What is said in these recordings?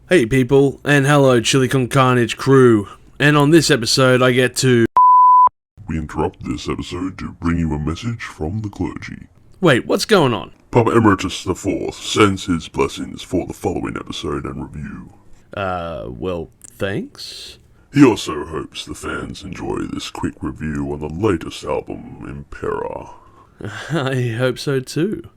Hey people, and hello Chili Con Carnage crew, and on this episode I get to... We interrupt this episode to bring you a message from the clergy. Wait, what's going on? Papa Emeritus IV sends his blessings for the following episode and review. Well, thanks? He also hopes the fans enjoy this quick review on the latest album, Impera. I hope so too.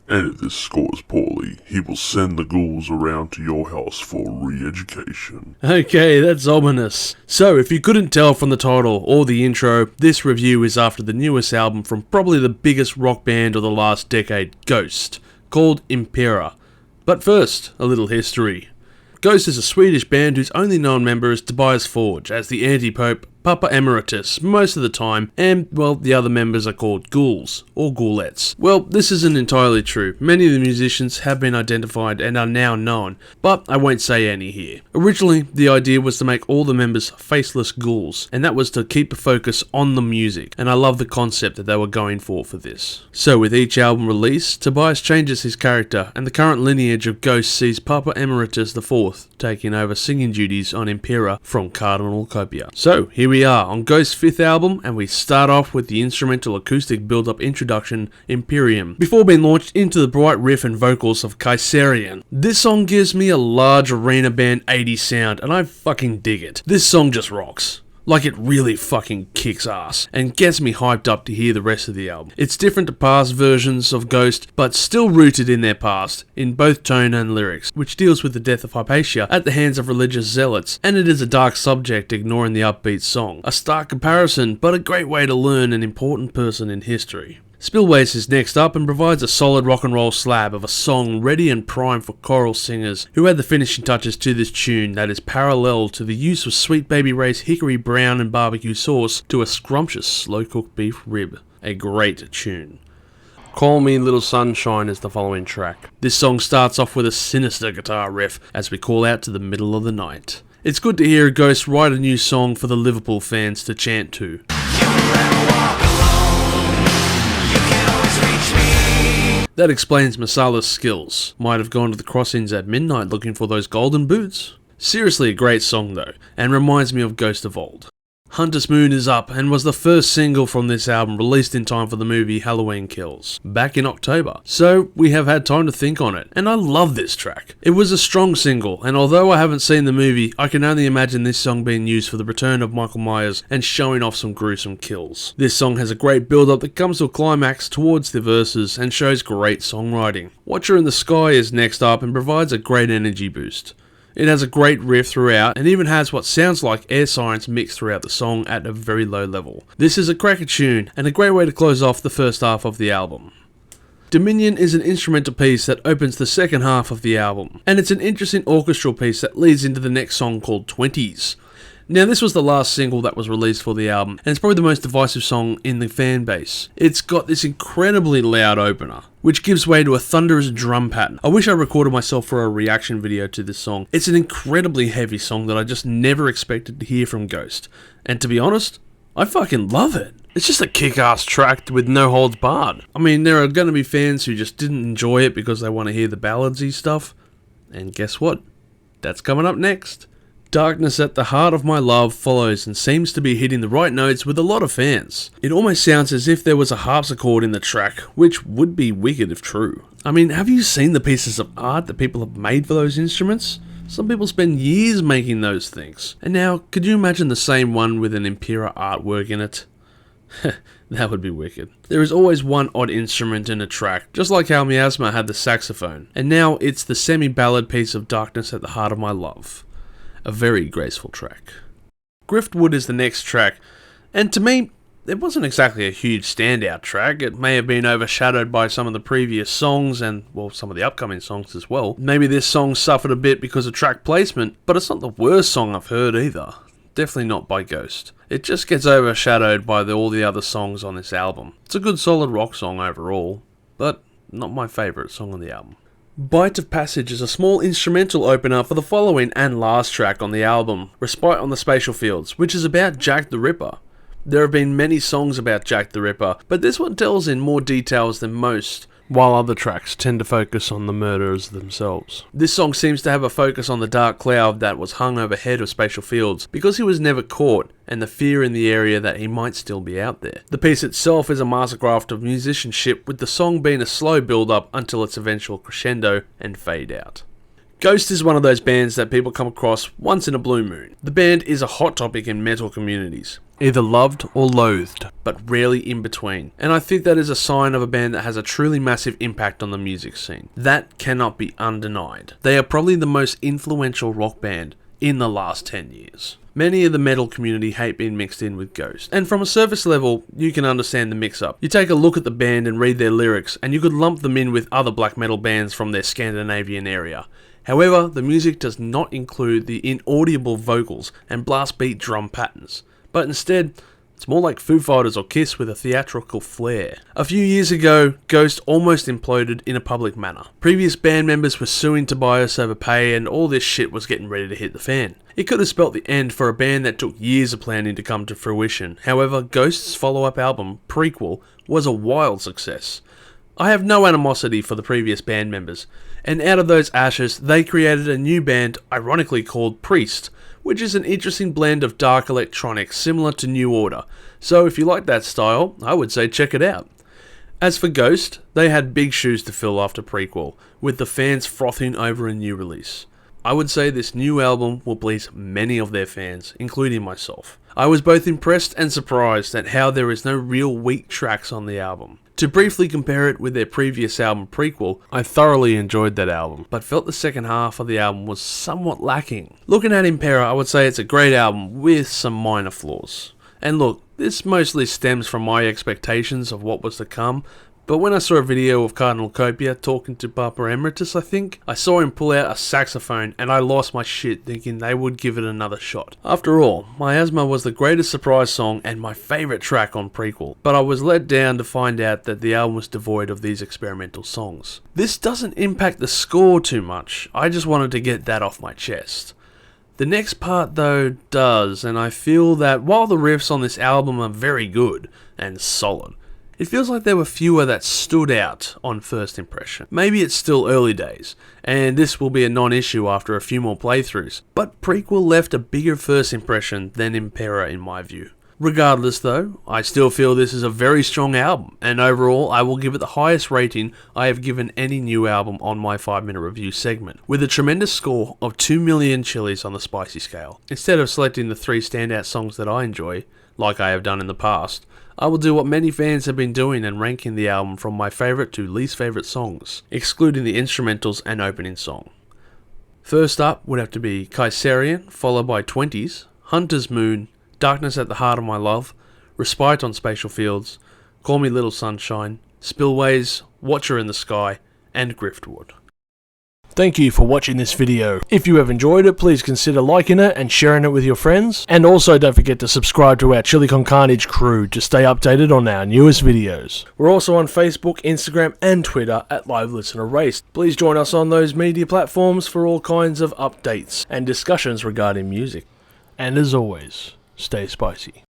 And if this scores poorly, he will send the ghouls around to your house for re-education. Okay, that's ominous. So, if you couldn't tell from the title or the intro, this review is after the newest album from probably the biggest rock band of the last decade, Ghost, called Impera. But first, a little history. Ghost is a Swedish band whose only known member is Tobias Forge as the anti-pope Papa Emeritus most of the time, and, well, the other members are called ghouls, or ghoulettes. Well, this isn't entirely true. Many of the musicians have been identified and are now known, but I won't say any here. Originally, the idea was to make all the members faceless ghouls, and that was to keep the focus on the music, and I love the concept that they were going for this. So with each album release, Tobias changes his character, and the current lineage of Ghost sees Papa Emeritus IV taking over singing duties on Impera from Cardinal Copia. So, here we are on Ghost's fifth album, and we start off with the instrumental acoustic build-up introduction, Imperium, before being launched into the bright riff and vocals of Kaisarian. This song gives me a large arena band 80s sound, and I fucking dig it. This song just rocks. Like, it really fucking kicks ass, and gets me hyped up to hear the rest of the album. It's different to past versions of Ghost, but still rooted in their past, in both tone and lyrics, which deals with the death of Hypatia at the hands of religious zealots, and it is a dark subject ignoring the upbeat song. A stark comparison, but a great way to learn an important person in history. Spillways is next up and provides a solid rock and roll slab of a song ready and primed for choral singers who add the finishing touches to this tune that is parallel to the use of Sweet Baby Ray's hickory brown and barbecue sauce to a scrumptious slow-cooked beef rib. A great tune. Call Me Little Sunshine is the following track. This song starts off with a sinister guitar riff as we call out to the middle of the night. It's good to hear Ghost write a new song for the Liverpool fans to chant to. That explains Masala's skills. Might have gone to the crossings at midnight looking for those golden boots. Seriously a great song though, and reminds me of Ghost of old. Hunter's Moon is up and was the first single from this album released in time for the movie Halloween Kills, back in October. So we have had time to think on it, and I love this track. It was a strong single, and although I haven't seen the movie, I can only imagine this song being used for the return of Michael Myers and showing off some gruesome kills. This song has a great build-up that comes to a climax towards the verses and shows great songwriting. Watcher in the Sky is next up and provides a great energy boost. It has a great riff throughout and even has what sounds like air sirens mixed throughout the song at a very low level. This is a cracker tune and a great way to close off the first half of the album. Dominion is an instrumental piece that opens the second half of the album, and it's an interesting orchestral piece that leads into the next song called 20s. Now this was the last single that was released for the album, and it's probably the most divisive song in the fan base. It's got this incredibly loud opener, which gives way to a thunderous drum pattern. I wish I recorded myself for a reaction video to this song. It's an incredibly heavy song that I just never expected to hear from Ghost, and to be honest, I fucking love it. It's just a kick-ass track with no holds barred. I mean, there are going to be fans who just didn't enjoy it because they want to hear the ballady stuff, and guess what? That's coming up next. Darkness at the Heart of My Love follows and seems to be hitting the right notes with a lot of fans. It almost sounds as if there was a harpsichord in the track, which would be wicked if true. I mean, have you seen the pieces of art that people have made for those instruments? Some people spend years making those things. And now, could you imagine the same one with an Impera artwork in it? That would be wicked. There is always one odd instrument in a track, just like how Miasma had the saxophone. And now it's the semi-ballad piece of Darkness at the Heart of My Love. A very graceful track. Griftwood is the next track, and to me, it wasn't exactly a huge standout track. It may have been overshadowed by some of the previous songs and, well, some of the upcoming songs as well. Maybe this song suffered a bit because of track placement, but it's not the worst song I've heard either. Definitely not by Ghost. It just gets overshadowed by all the other songs on this album. It's a good solid rock song overall, but not my favourite song on the album. Bite of Passage is a small instrumental opener for the following and last track on the album, Respite on the Spatial Fields, which is about Jack the Ripper. There have been many songs about Jack the Ripper, but this one tells in more details than most, while other tracks tend to focus on the murderers themselves. This song seems to have a focus on the dark cloud that was hung overhead of Spatial Fields because he was never caught, and the fear in the area that he might still be out there. The piece itself is a mastercraft of musicianship, with the song being a slow build-up until its eventual crescendo and fade out. Ghost is one of those bands that people come across once in a blue moon. The band is a hot topic in metal communities, either loved or loathed, but rarely in between. And I think that is a sign of a band that has a truly massive impact on the music scene. That cannot be undenied. They are probably the most influential rock band in the last 10 years. Many of the metal community hate being mixed in with Ghost, and from a surface level, you can understand the mix-up. You take a look at the band and read their lyrics, and you could lump them in with other black metal bands from their Scandinavian area. However, the music does not include the inaudible vocals and blast beat drum patterns, but instead, it's more like Foo Fighters or Kiss with a theatrical flair. A few years ago, Ghost almost imploded in a public manner. Previous band members were suing Tobias over pay, and all this shit was getting ready to hit the fan. It could have spelt the end for a band that took years of planning to come to fruition. However, Ghost's follow-up album, Prequel, was a wild success. I have no animosity for the previous band members, and out of those ashes, they created a new band, ironically called Priest, which is an interesting blend of dark electronic similar to New Order. So if you like that style, I would say check it out. As for Ghost, they had big shoes to fill after Prequel, with the fans frothing over a new release. I would say this new album will please many of their fans, including myself. I was both impressed and surprised at how there is no real weak tracks on the album. To briefly compare it with their previous album Prequel, I thoroughly enjoyed that album, but felt the second half of the album was somewhat lacking. Looking at Impera, I would say it's a great album with some minor flaws. And look, this mostly stems from my expectations of what was to come, but when I saw a video of Cardinal Copia talking to Papa Emeritus, I saw him pull out a saxophone and I lost my shit thinking they would give it another shot. After all, Miasma was the greatest surprise song and my favourite track on Prequel, but I was let down to find out that the album was devoid of these experimental songs. This doesn't impact the score too much, I just wanted to get that off my chest. The next part though does, and I feel that while the riffs on this album are very good and solid, it feels like there were fewer that stood out on first impression. Maybe it's still early days, and this will be a non-issue after a few more playthroughs, but Prequel left a bigger first impression than Impera in my view. Regardless though, I still feel this is a very strong album, and overall I will give it the highest rating I have given any new album on my 5-minute review segment, with a tremendous score of 2 million chilies on the spicy scale. Instead of selecting the 3 standout songs that I enjoy, like I have done in the past, I will do what many fans have been doing and ranking the album from my favourite to least favourite songs, excluding the instrumentals and opening song. First up would have to be Kaisarian, followed by 20s, Hunter's Moon, Darkness at the Heart of My Love, Respite on Spatial Fields, Call Me Little Sunshine, Spillways, Watcher in the Sky, and Griftwood. Thank you for watching this video. If you have enjoyed it, please consider liking it and sharing it with your friends. And also don't forget to subscribe to our Chili Con Carnage crew to stay updated on our newest videos. We're also on Facebook, Instagram and Twitter at Live Listen Erased. Please join us on those media platforms for all kinds of updates and discussions regarding music. And as always, stay spicy.